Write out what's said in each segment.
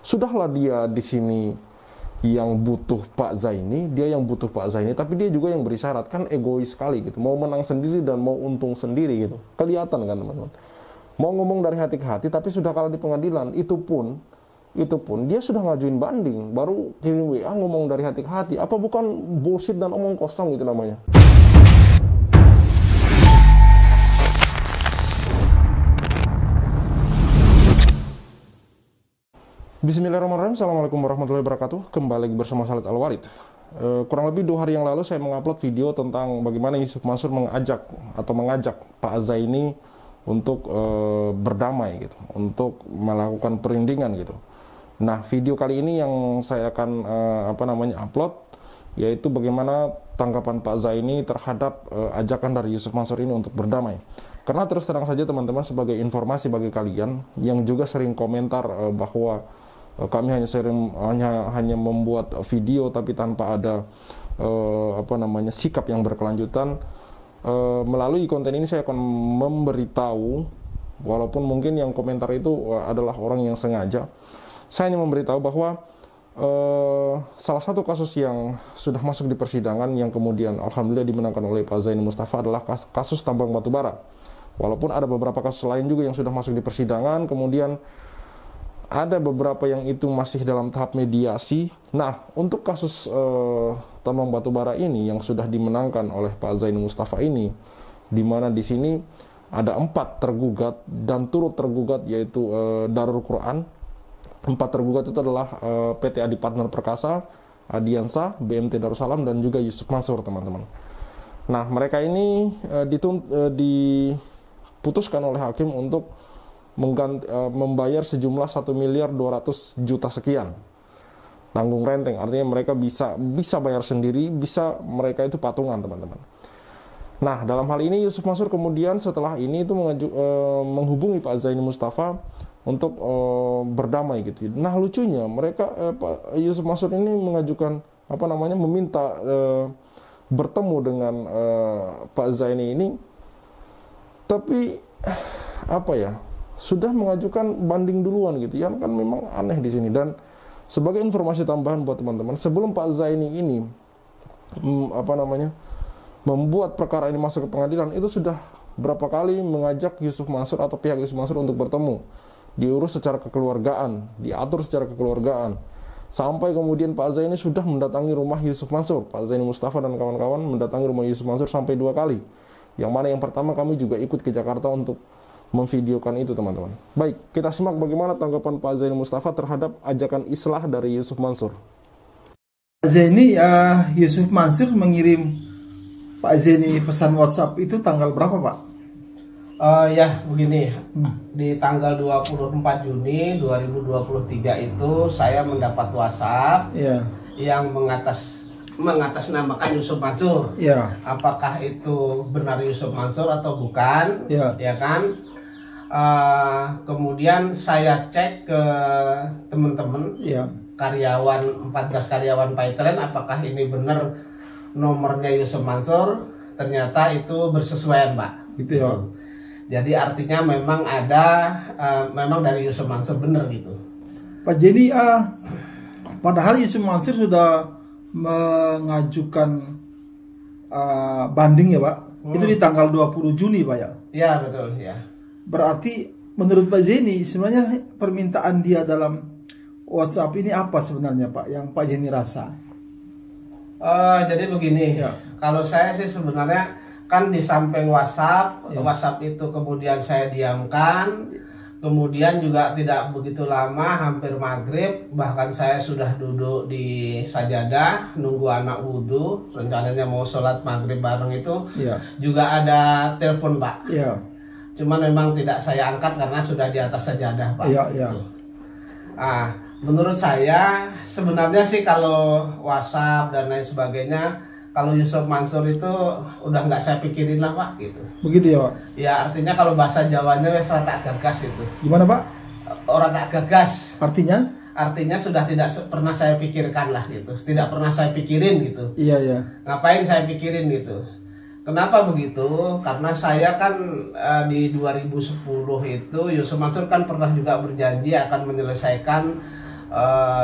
Sudahlah dia di sini yang butuh Pak Zaini, dia yang butuh Pak Zaini, tapi dia juga yang beri syarat. Kan egois sekali gitu, mau menang sendiri dan mau untung sendiri gitu. Kelihatan kan teman-teman. Mau ngomong dari hati ke hati, tapi sudah kalah di pengadilan. Itu pun dia sudah ngajuin banding, baru kirim WA ngomong dari hati ke hati. Apa bukan bullshit dan omong kosong gitu namanya? Bismillahirrahmanirrahim. Assalamualaikum warahmatullahi wabarakatuh. Kembali bersama Khalid Al-Walid. Kurang lebih 2 hari yang lalu saya mengupload video tentang bagaimana Yusuf Mansur mengajak Pak Zaini untuk berdamai gitu, untuk melakukan perundingan gitu. Nah, video kali ini yang saya akan upload, yaitu bagaimana tanggapan Pak Zaini terhadap ajakan dari Yusuf Mansur ini untuk berdamai. Karena terus terang saja teman-teman, sebagai informasi bagi kalian yang juga sering komentar bahwa kami hanya membuat video tapi tanpa ada sikap yang berkelanjutan. Melalui konten ini saya akan memberitahu, walaupun mungkin yang komentar itu adalah orang yang sengaja, saya hanya memberitahu bahwa salah satu kasus yang sudah masuk di persidangan yang kemudian alhamdulillah dimenangkan oleh Pak Zaini Mustafa adalah kasus tambang batubara. Walaupun ada beberapa kasus lain juga yang sudah masuk di persidangan, kemudian ada beberapa yang itu masih dalam tahap mediasi. Nah, untuk kasus tambang batubara ini yang sudah dimenangkan oleh Pak Zaini Mustafa ini, di mana di sini ada 4 tergugat dan turut tergugat, yaitu Darul Quran. 4 tergugat itu adalah PT Adi Partner Perkasa, Adiansa, BMT Darussalam, dan juga Yusuf Mansur, teman-teman. Nah, mereka ini diputuskan oleh hakim untuk membayar sejumlah 1.200.000.000 sekian, tanggung renteng. Artinya mereka bisa bayar sendiri, bisa mereka itu patungan, teman-teman. Nah, dalam hal ini Yusuf Mansur kemudian setelah ini itu menghubungi Pak Zaini Mustafa untuk berdamai gitu. Nah, lucunya Pak Yusuf Mansur ini mengajukan meminta bertemu dengan Pak Zaini ini, tapi sudah mengajukan banding duluan gitu ya, kan memang aneh di sini. Dan sebagai informasi tambahan buat teman-teman, sebelum Pak Zaini ini membuat perkara ini masuk ke pengadilan, itu sudah berapa kali mengajak Yusuf Mansur atau pihak Yusuf Mansur untuk bertemu, diurus secara kekeluargaan, diatur secara kekeluargaan, sampai kemudian Pak Zaini sudah mendatangi rumah Yusuf Mansur. Pak Zaini Mustafa dan kawan-kawan mendatangi rumah Yusuf Mansur sampai 2 kali. Yang mana yang pertama kami juga ikut ke Jakarta untuk memvideokan itu, teman-teman. Baik, kita simak bagaimana tanggapan Pak Zaini Mustafa terhadap ajakan islah dari Yusuf Mansur. Pak Zaini, Yusuf Mansur mengirim Pak Zaini pesan WhatsApp itu tanggal berapa, Pak? Ya, begini. Di tanggal 24 Juni 2023 itu saya mendapat WhatsApp yang mengatasnamakan Yusuf Mansur. Apakah itu benar Yusuf Mansur atau bukan? Ya kan? Kemudian saya cek ke teman-teman karyawan, 14 karyawan Paytren, apakah ini benar nomornya Yusuf Mansur. Ternyata itu bersesuaian, Pak. Gitu ya. Jadi artinya memang memang dari Yusuf Mansur, benar gitu. Pak Zaini, padahal Yusuf Mansur sudah mengajukan banding ya, Pak. Itu di tanggal 20 Juni, Pak ya? Iya, betul ya. Berarti menurut Pak Zaini sebenarnya permintaan dia dalam WhatsApp ini apa sebenarnya, Pak, yang Pak Zaini rasa? Jadi begini, kalau saya sih sebenarnya kan di samping WhatsApp itu kemudian saya diamkan, kemudian juga tidak begitu lama, hampir maghrib, bahkan saya sudah duduk di sajadah nunggu anak wudhu, rencananya mau sholat maghrib bareng itu, juga ada telepon, Pak. Cuman memang tidak saya angkat karena sudah di atas sajadah, Pak. Menurut saya sebenarnya sih kalau WhatsApp dan lain sebagainya, kalau Yusuf Mansur itu udah nggak saya pikirin lah, Pak, gitu. Begitu ya, Pak? Ya, artinya kalau bahasa Jawanya wes tak gagas itu. Gimana, Pak? Orang tak gagas. Artinya? Artinya sudah tidak pernah saya pikirkan lah gitu. Tidak pernah saya pikirin gitu. Iya. Ngapain saya pikirin gitu. Kenapa begitu? Karena saya kan di 2010 itu Yusuf Mansur kan pernah juga berjanji akan menyelesaikan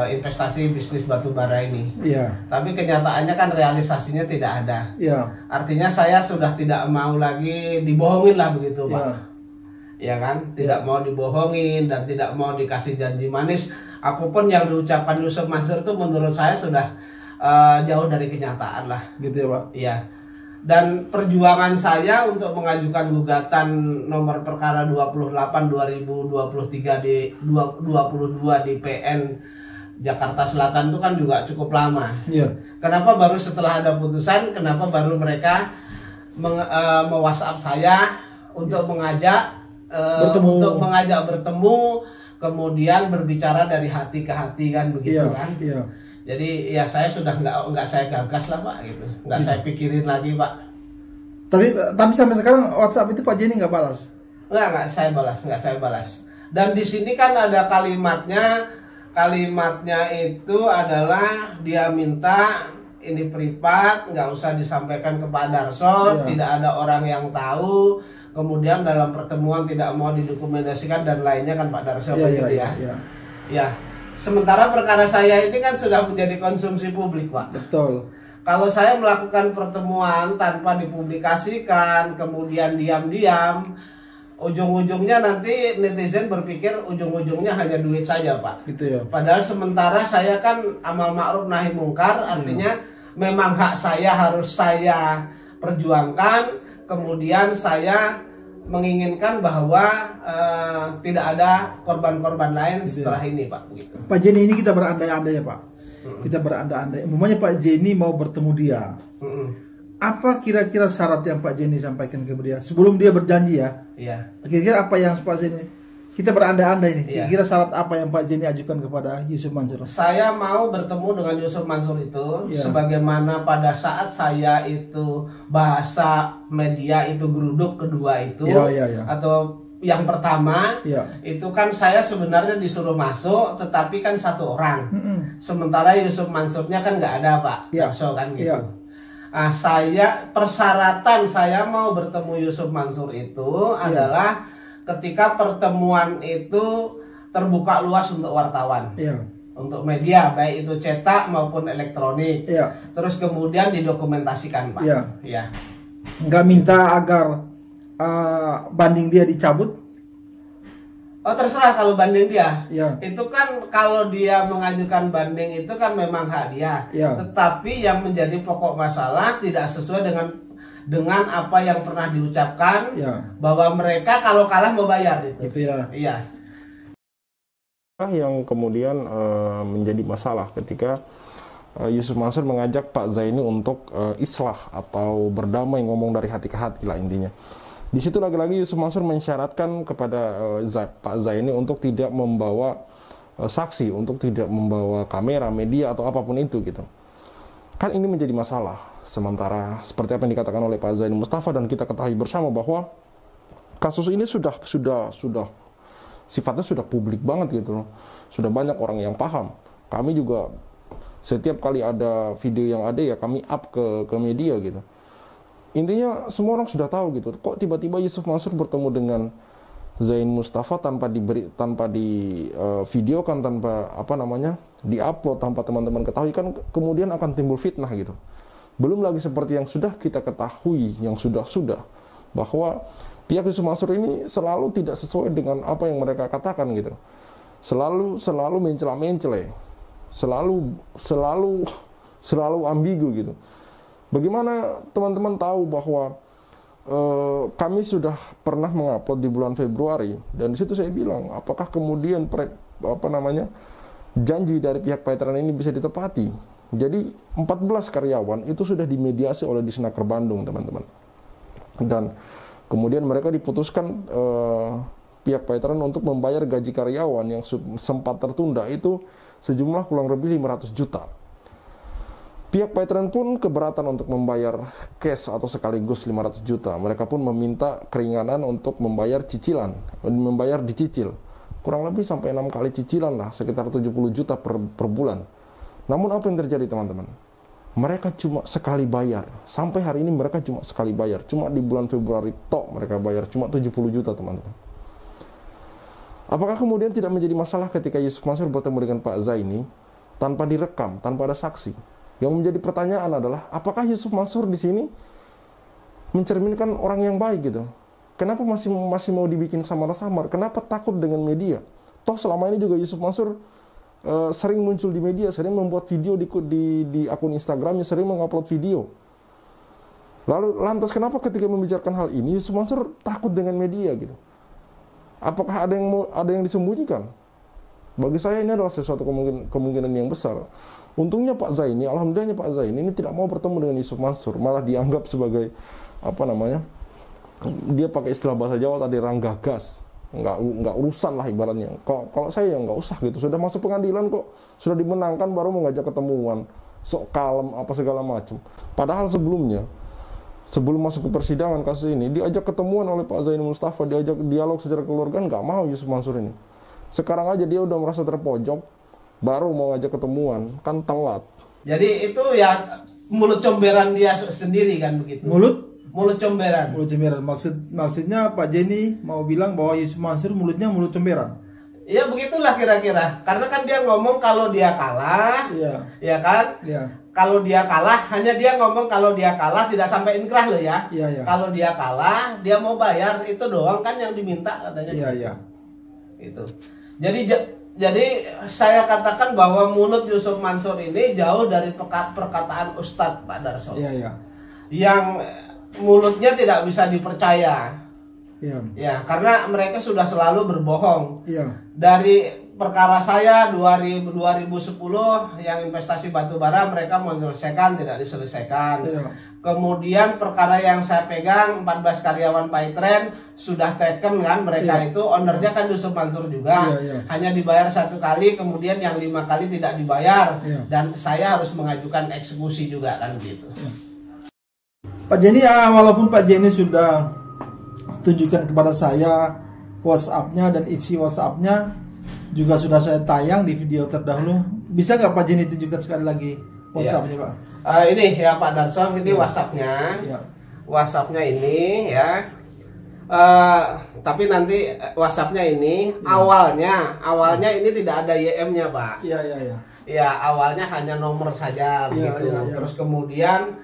investasi bisnis batu bara ini. Iya. Tapi kenyataannya kan realisasinya tidak ada. Iya. Artinya saya sudah tidak mau lagi dibohongin lah begitu, Pak. Ya kan, tidak mau dibohongin dan tidak mau dikasih janji manis. Apapun yang diucapkan Yusuf Mansur itu menurut saya sudah jauh dari kenyataan lah. Gitu ya, Pak. Iya. Dan perjuangan saya untuk mengajukan gugatan nomor perkara 28 2023 di 22 di PN Jakarta Selatan itu kan juga cukup lama. Iya. Kenapa baru setelah ada putusan, kenapa baru mereka me-WhatsApp saya untuk mengajak bertemu, kemudian berbicara dari hati ke hati kan begitu kan? Iya. Jadi ya saya sudah nggak saya gagas lah Pak gitu, nggak saya pikirin lagi Pak. Tapi sampai sekarang WhatsApp itu Pak Jenny nggak balas? Nggak saya balas. Dan di sini kan ada kalimatnya itu adalah dia minta ini privat, nggak usah disampaikan ke Pak Darso, tidak ada orang yang tahu. Kemudian dalam pertemuan tidak mau didokumentasikan dan lainnya kan Pak Darso begitu ya. Ya. Sementara perkara saya ini kan sudah menjadi konsumsi publik, Pak. Betul. Kalau saya melakukan pertemuan tanpa dipublikasikan, kemudian diam-diam, ujung-ujungnya nanti netizen berpikir ujung-ujungnya hanya duit saja, Pak. Gitu ya. Padahal sementara saya kan amal ma'ruf nahi mungkar, artinya memang hak saya harus saya perjuangkan, kemudian saya menginginkan bahwa tidak ada korban-korban lain setelah ini, Pak. Gitu. Pak Jenny ini kita berandai-andai ya, Pak. Kita berandai-andai. Umumnya Pak Jenny mau bertemu dia. Apa kira-kira syarat yang Pak Jenny sampaikan ke dia sebelum dia berjanji ya? Iya. Kira-kira apa yang Pak Jenny? Kita berandai-andai nih. Iya. Kira-kira syarat apa yang Pak Jenny ajukan kepada Yusuf Mansur? Saya mau bertemu dengan Yusuf Mansur itu sebagaimana pada saat saya itu bahasa media itu geruduk kedua itu atau yang pertama itu kan saya sebenarnya disuruh masuk tetapi kan satu orang. Sementara Yusuf Mansurnya kan nggak ada Pak. So kan gitu. Nah, persyaratan saya mau bertemu Yusuf Mansur itu adalah ketika pertemuan itu terbuka luas untuk wartawan, untuk media, baik itu cetak maupun elektronik, terus kemudian didokumentasikan, Pak. Nggak minta agar banding dia dicabut? Oh terserah kalau banding dia. Itu kan kalau dia mengajukan banding itu kan memang hak dia. Tetapi yang menjadi pokok masalah tidak sesuai dengan apa yang pernah diucapkan bahwa mereka kalau kalah mau bayar itu. Yang kemudian menjadi masalah ketika Yusuf Mansur mengajak Pak Zaini untuk islah atau berdamai, ngomong dari hati ke hati lah intinya. Di situ lagi-lagi Yusuf Mansur mensyaratkan kepada Pak Zaini untuk tidak membawa saksi, untuk tidak membawa kamera, media atau apapun itu gitu. Kan ini menjadi masalah. Sementara seperti apa yang dikatakan oleh Pak Zaini Mustafa dan kita ketahui bersama bahwa kasus ini sudah sifatnya sudah publik banget gitu loh. Sudah banyak orang yang paham. Kami juga setiap kali ada video yang ada ya kami up ke media gitu. Intinya semua orang sudah tahu gitu. Kok tiba-tiba Yusuf Mansur bertemu dengan Zain Mustafa tanpa videokan, tanpa diupload, tanpa teman-teman ketahui, kan kemudian akan timbul fitnah gitu. Belum lagi seperti yang sudah kita ketahui, yang sudah bahwa pihak Yusuf Mansur ini selalu tidak sesuai dengan apa yang mereka katakan gitu. Selalu mencela-mencela, selalu ambigu gitu. Bagaimana teman-teman tahu bahwa kami sudah pernah mengupload di bulan Februari dan di situ saya bilang apakah kemudian janji dari pihak Veteran ini bisa ditepati. Jadi 14 karyawan itu sudah dimediasi oleh Disnaker Bandung teman-teman. Dan kemudian mereka diputuskan pihak Veteran untuk membayar gaji karyawan yang sempat tertunda itu sejumlah kurang lebih 500 juta. Pihak Veteran pun keberatan untuk membayar cash atau sekaligus 500 juta. Mereka pun meminta keringanan untuk membayar cicilan, membayar dicicil. Kurang lebih sampai 6 kali cicilan lah, sekitar 70 juta per bulan. Namun apa yang terjadi teman-teman? Mereka cuma sekali bayar. Sampai hari ini mereka cuma sekali bayar. Cuma di bulan Februari tok mereka bayar cuma 70 juta teman-teman. Apakah kemudian tidak menjadi masalah ketika Yusuf Mansur bertemu dengan Pak Zaini tanpa direkam, tanpa ada saksi? Yang menjadi pertanyaan adalah, apakah Yusuf Mansur di sini mencerminkan orang yang baik gitu? Kenapa masih mau dibikin samar-samar? Kenapa takut dengan media? Toh selama ini juga Yusuf Mansur sering muncul di media, sering membuat video di akun Instagramnya, sering mengupload video. Lalu lantas kenapa ketika membicarakan hal ini Yusuf Mansur takut dengan media gitu? Apakah ada yang disembunyikan? Bagi saya ini adalah sesuatu kemungkinan yang besar. Untungnya Pak Zaini, alhamdulillahnya Pak Zaini ini tidak mau bertemu dengan Yusuf Mansur, malah dianggap sebagai apa namanya? Dia pakai istilah bahasa Jawa tadi, ranggagas. Nggak urusan lah ibaratnya. Kalau saya ya nggak usah gitu. Sudah masuk pengadilan kok, sudah dimenangkan baru mau ngajak ketemuan, sok kalem apa segala macam. Padahal sebelumnya, sebelum masuk ke persidangan kasus ini, diajak ketemuan oleh Pak Zaini Mustafa, diajak dialog secara keluargaan, nggak mau Yusuf Mansur ini. Sekarang aja dia udah merasa terpojok, baru mau ngajak ketemuan, kan telat. Jadi itu ya mulut comberan dia sendiri kan begitu. Mulut comberan. Mulut comberan. Maksudnya Pak Zaini mau bilang bahwa Yusuf Mansur mulutnya mulut comberan. Ya begitulah kira-kira. Karena kan dia ngomong kalau dia kalah, ya kan? Iya. Kalau dia kalah, hanya dia ngomong kalau dia kalah tidak sampai inkrah loh ya. Iya. Kalau dia kalah, dia mau bayar, itu doang kan yang diminta katanya. Iya. Itu. Jadi saya katakan bahwa mulut Yusuf Mansur ini jauh dari perkataan Ustadz Pak Darso. Iya. Yang mulutnya tidak bisa dipercaya. Iya. Ya, karena mereka sudah selalu berbohong. Iya. Dari perkara saya 2010 yang investasi batubara mereka menyelesaikan tidak diselesaikan. Iya. Kemudian perkara yang saya pegang 14 karyawan Paitren sudah taken kan mereka itu ownernya kan Yusuf Mansur juga. Iya. Hanya dibayar 1 kali, kemudian yang 5 kali tidak dibayar. Iya. Dan saya harus mengajukan eksekusi juga kan gitu. Iya. Pak Zaini walaupun Pak Zaini sudah tunjukkan kepada saya WhatsApp-nya dan isi WhatsApp-nya juga sudah saya tayang di video terdahulu. Bisa nggak Pak Zaini tunjukkan sekali lagi WhatsApp-nya Pak? Ini ya Pak Darso, ini WhatsApp-nya. Ya. WhatsApp-nya ini ya. Tapi nanti WhatsApp-nya ini awalnya ini tidak ada YM-nya Pak. Iya. Ya awalnya hanya nomor saja begitu. Iya. Terus kemudian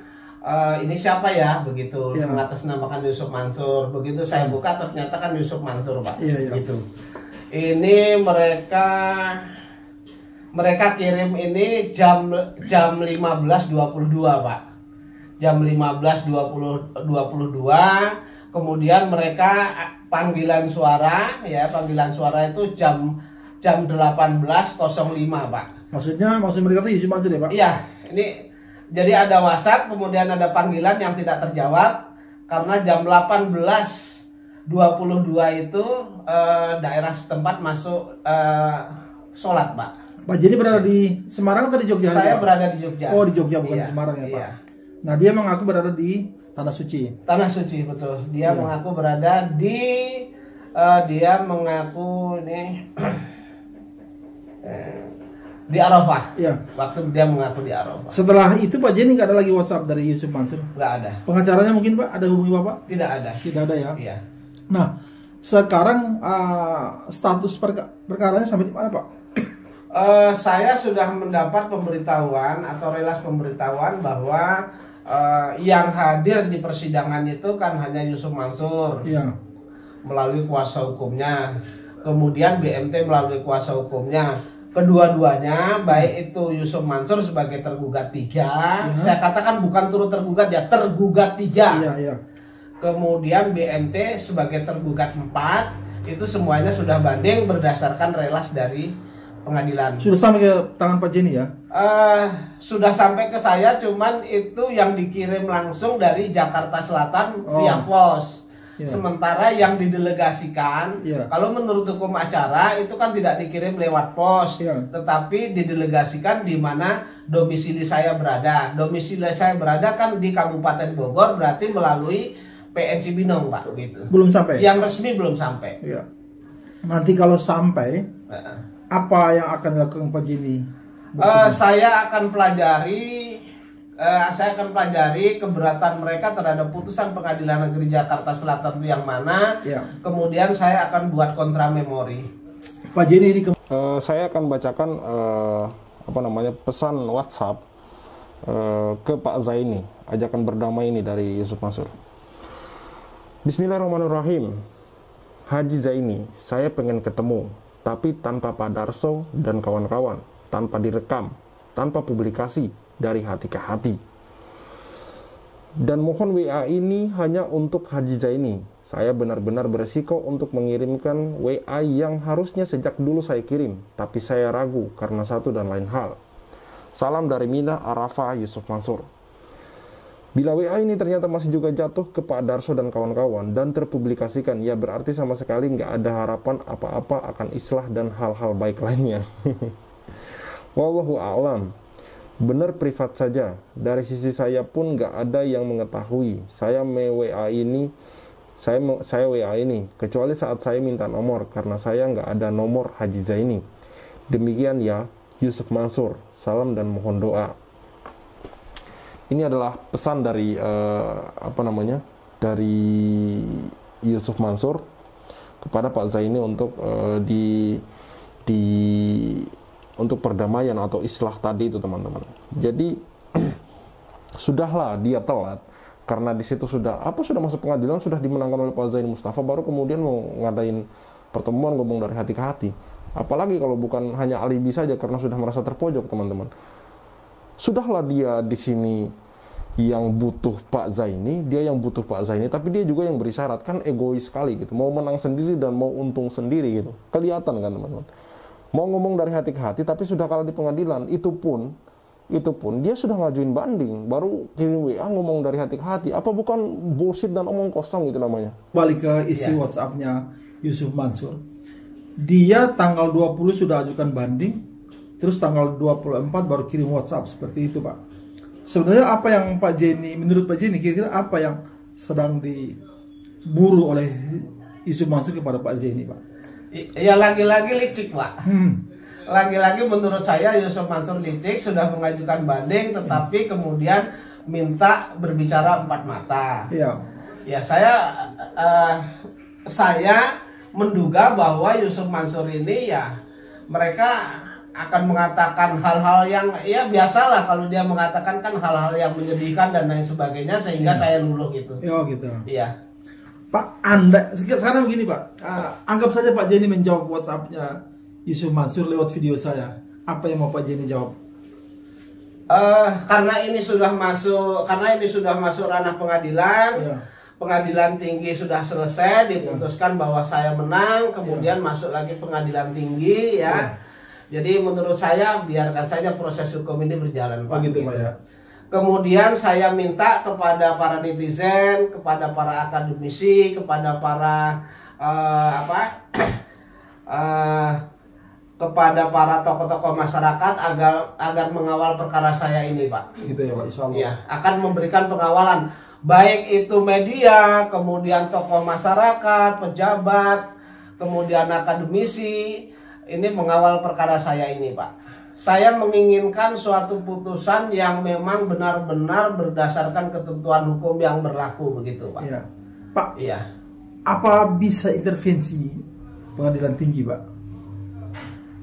ini siapa ya begitu Ya. mengatasnamakan Yusuf Mansur. Begitu saya buka ternyata kan Yusuf Mansur Pak. Iya. Gitu. Ini mereka kirim ini jam 15.22 Pak. Jam 15.22. Kemudian mereka panggilan suara itu jam 18.05 Pak. Maksud mereka itu Yusuf Mansur ya Pak? Iya, ini jadi ada WhatsApp, kemudian ada panggilan yang tidak terjawab karena jam 18.22 itu daerah setempat masuk sholat Pak. Pak Zaini berada di Semarang atau di Jogja? Saya berada di Jogja. Oh di Jogja bukan Iya, di Semarang ya Pak? Iya. Nah dia mengaku berada di Tanah Suci. Tanah Suci betul. Dia Iya. mengaku berada di di Arafah. Iya. Waktu dia mengaku di Arafah. Setelah itu Pak Zaini nggak ada lagi WhatsApp dari Yusuf Mansur? Nggak ada. Pengacaranya mungkin Pak ada hubungi Bapak? Tidak ada. Tidak ada ya? Iya. Nah sekarang status perkaranya sampai di mana Pak? Saya sudah mendapat pemberitahuan atau relas pemberitahuan bahwa yang hadir di persidangan itu kan hanya Yusuf Mansur. Iya. Melalui kuasa hukumnya. Kemudian BMT melalui kuasa hukumnya. Kedua-duanya baik itu Yusuf Mansur sebagai tergugat 3, saya katakan bukan turut tergugat ya, tergugat 3. Iya. Kemudian BMT sebagai tergugat 4, itu semuanya sudah banding berdasarkan relas dari pengadilan. Sudah sampai ke tangan Pak Zaini ya? Sudah sampai ke saya, cuman itu yang dikirim langsung dari Jakarta Selatan via pos. Yeah. Sementara yang didelegasikan, kalau menurut hukum acara itu kan tidak dikirim lewat pos, tetapi didelegasikan di mana domisili saya berada. Domisili saya berada kan di Kabupaten Bogor, berarti melalui PN Cibinong Pak, gitu. Belum sampai? Yang resmi belum sampai. Iya. Nanti kalau sampai, apa yang akan dilakukan Pak Zaini? Saya akan pelajari keberatan mereka terhadap putusan Pengadilan Negeri Jakarta Selatan itu yang mana. Kemudian saya akan buat kontra memori. Pak Jenny ini Saya akan bacakan pesan WhatsApp ke Pak Zaini, ajakan berdamai ini dari Yusuf Mansur. Bismillahirrahmanirrahim. Haji Zaini, saya pengen ketemu, tapi tanpa Pak Darso dan kawan-kawan, tanpa direkam, tanpa publikasi, dari hati ke hati. Dan mohon WA ini hanya untuk Haji Zaini. Saya benar-benar beresiko untuk mengirimkan WA yang harusnya sejak dulu saya kirim, tapi saya ragu karena satu dan lain hal. Salam dari Mina Arafa Yusuf Mansur. Bila WA ini ternyata masih juga jatuh ke Pak Darso dan kawan-kawan dan terpublikasikan, ya berarti sama sekali nggak ada harapan apa-apa akan islah dan hal-hal baik lainnya. Wallahu a'lam. Benar privat saja. Dari sisi saya pun nggak ada yang mengetahui. Saya WA ini, kecuali saat saya minta nomor, karena saya nggak ada nomor Haji Zaini. Demikian ya, Yusuf Mansur. Salam dan mohon doa. Ini adalah pesan dari dari Yusuf Mansur kepada Pak Zaini untuk untuk perdamaian atau islah tadi itu, teman-teman. Jadi sudahlah dia telat karena di situ sudah masuk pengadilan, sudah dimenangkan oleh Pak Zaini Mustafa, baru kemudian mau ngadain pertemuan ngomong dari hati ke hati. Apalagi kalau bukan hanya alibi saja karena sudah merasa terpojok, teman-teman. Sudahlah dia di sini yang butuh Pak Zaini, tapi dia juga yang berisyarat, kan egois sekali gitu. Mau menang sendiri dan mau untung sendiri gitu. Kelihatan kan, teman-teman. Mau ngomong dari hati ke hati tapi sudah kalah di pengadilan, itu pun dia sudah ngajuin banding, baru kirim WA ngomong dari hati ke hati. Apa bukan bullshit dan omong kosong gitu namanya? Balik ke isi WhatsApp-nya Yusuf Mansur. Dia tanggal 20 sudah ajukan banding, terus tanggal 24 baru kirim WhatsApp seperti itu, Pak. Sebenarnya apa yang menurut Pak Jenny, kira-kira apa yang sedang diburu oleh Yusuf Mansur kepada Pak Jenny, Pak? Ya lagi-lagi licik, Pak. Lagi-lagi menurut saya Yusuf Mansur licik, sudah mengajukan banding, tetapi kemudian minta berbicara empat mata. Iya. Ya saya menduga bahwa Yusuf Mansur ini ya mereka akan mengatakan hal-hal yang ya biasalah, kalau dia mengatakan kan hal-hal yang menyedihkan dan lain sebagainya, sehingga saya luluh gitu. Oh gitu. Iya. Pak, Anda sekarang begini, Pak. Anggap saja Pak Jenny menjawab WhatsApp-nya Yusuf Mansur lewat video saya. Apa yang mau Pak Jenny jawab? Karena ini sudah masuk ranah pengadilan. Ya. Pengadilan tinggi sudah selesai, diputuskan bahwa saya menang, kemudian masuk lagi pengadilan tinggi ya. Jadi menurut saya biarkan saja proses hukum ini berjalan, Pak. Begitu, Pak ya. Kemudian saya minta kepada para netizen, kepada para akademisi, kepada para kepada para tokoh-tokoh masyarakat agar mengawal perkara saya ini, Pak. Gitu ya, Pak. Insyaallah. Ya, akan memberikan pengawalan, baik itu media, kemudian tokoh masyarakat, pejabat, kemudian akademisi, ini mengawal perkara saya ini, Pak. Saya menginginkan suatu putusan yang memang benar-benar berdasarkan ketentuan hukum yang berlaku, begitu, Pak. Iya. Pak. Iya. Apa bisa intervensi pengadilan tinggi, Pak?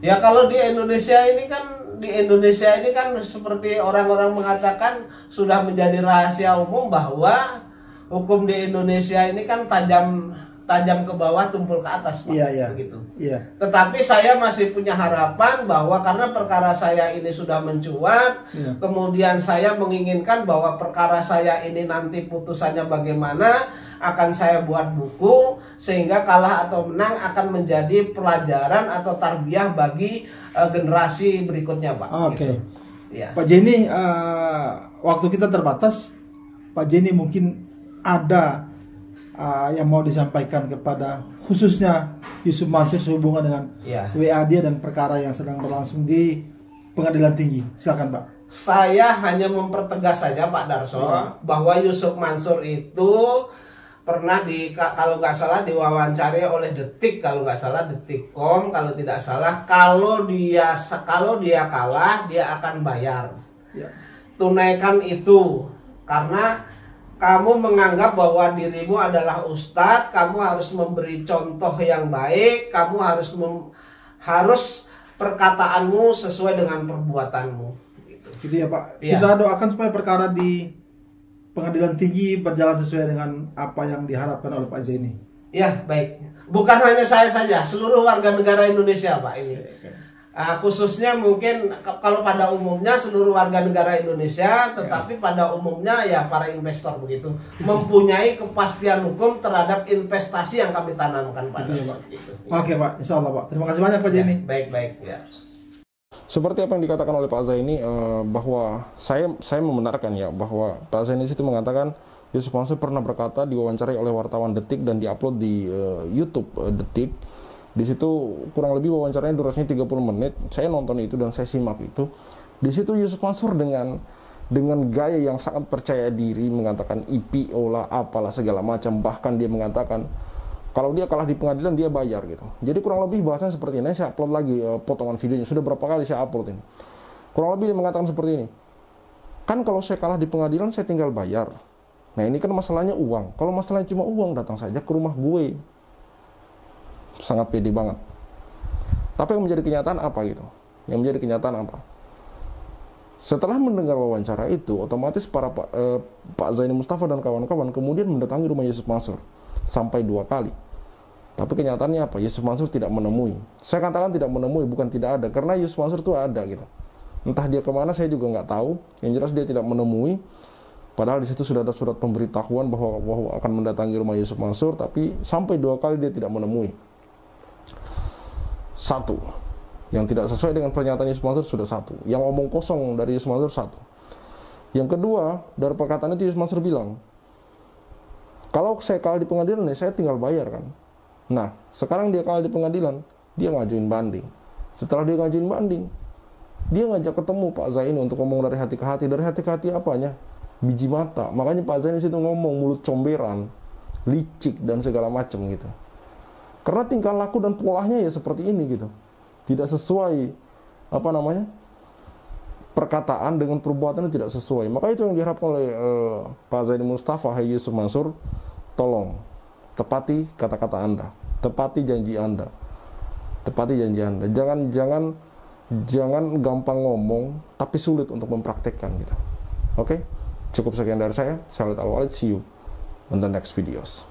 Ya kalau di Indonesia ini kan seperti orang-orang mengatakan sudah menjadi rahasia umum bahwa hukum di Indonesia ini kan tajam ke bawah, tumpul ke atas, Pak. Iya. Begitu. Iya. Tetapi saya masih punya harapan bahwa karena perkara saya ini sudah mencuat, kemudian saya menginginkan bahwa perkara saya ini nanti putusannya bagaimana, akan saya buat buku sehingga kalah atau menang akan menjadi pelajaran atau tarbiyah bagi generasi berikutnya, Pak. Oke. Gitu. Ya. Pak Jenny, waktu kita terbatas. Pak Jenny mungkin ada yang mau disampaikan kepada khususnya Yusuf Mansur sehubungan dengan WA dia dan perkara yang sedang berlangsung di pengadilan tinggi. Silakan, Pak. Saya hanya mempertegas saja, Pak Darso, bahwa Yusuf Mansur itu pernah kalau nggak salah diwawancari oleh Detik, kalau nggak salah Detikcom, kalau tidak salah, kalau dia kalah dia akan bayar. Tunaikan itu karena kamu menganggap bahwa dirimu adalah ustadz, kamu harus memberi contoh yang baik, kamu harus perkataanmu sesuai dengan perbuatanmu. Gitu ya Pak. Iya. Kita doakan supaya perkara di pengadilan tinggi berjalan sesuai dengan apa yang diharapkan oleh Pak Zaini. Ya, baik. Bukan hanya saya saja, seluruh warga negara Indonesia, Pak, ini. Khususnya mungkin kalau pada umumnya seluruh warga negara Indonesia, tetapi pada umumnya ya para investor begitu, mempunyai kepastian hukum terhadap investasi yang kami tanamkan pada itu. Oke Pak, insya Allah Pak. Terima kasih banyak Pak Zaini. Baik-baik ya. Seperti apa yang dikatakan oleh Pak Zaini, bahwa saya membenarkan ya bahwa Pak Zaini itu mengatakan Yusuf Mansur pernah berkata diwawancarai oleh wartawan Detik dan diupload di YouTube Detik. Di situ kurang lebih wawancaranya durasinya 30 menit. Saya nonton itu dan saya simak itu. Di situ Yusuf Mansur dengan gaya yang sangat percaya diri mengatakan IPO lah, apalah segala macam. Bahkan dia mengatakan kalau dia kalah di pengadilan dia bayar gitu. Jadi kurang lebih bahasanya seperti ini. Saya upload lagi potongan videonya. Sudah berapa kali saya upload ini. Kurang lebih dia mengatakan seperti ini. Kan kalau saya kalah di pengadilan saya tinggal bayar. Nah ini kan masalahnya uang. Kalau masalahnya cuma uang, datang saja ke rumah gue. Sangat pede banget. Tapi yang menjadi kenyataan apa gitu? Yang menjadi kenyataan apa? Setelah mendengar wawancara itu, otomatis Pak Zaini Mustafa dan kawan-kawan kemudian mendatangi rumah Yusuf Mansur sampai 2 kali. Tapi kenyataannya apa? Yusuf Mansur tidak menemui. Saya katakan tidak menemui, bukan tidak ada, karena Yusuf Mansur itu ada gitu. Entah dia kemana saya juga nggak tahu. Yang jelas dia tidak menemui. Padahal di situ sudah ada surat pemberitahuan bahwa akan mendatangi rumah Yusuf Mansur, tapi sampai 2 kali dia tidak menemui. Satu, yang tidak sesuai dengan pernyataan Yusuf Mansur sudah satu. Yang omong kosong dari Yusuf Mansur satu. Yang kedua, dari perkataan itu Yusuf Mansur bilang, kalau saya kalah di pengadilan ya saya tinggal bayar kan. Nah, sekarang dia kalah di pengadilan, dia ngajuin banding. Setelah dia ngajuin banding, dia ngajak ketemu Pak Zaini untuk ngomong dari hati ke hati. Dari hati ke hati apanya? Biji mata. Makanya Pak Zaini situ ngomong mulut comberan, licik dan segala macam gitu. Karena tingkah laku dan polanya ya seperti ini gitu. Tidak sesuai perkataan dengan perbuatan tidak sesuai. Maka itu yang diharapkan oleh Pak Zaini Mustafa, hai Yusuf Mansur, tolong tepati kata-kata Anda, tepati janji Anda. Tepati janji Anda. Jangan gampang ngomong tapi sulit untuk mempraktekkan gitu. Oke? Cukup sekian dari saya. Khalid Al Walid, see you on the next videos.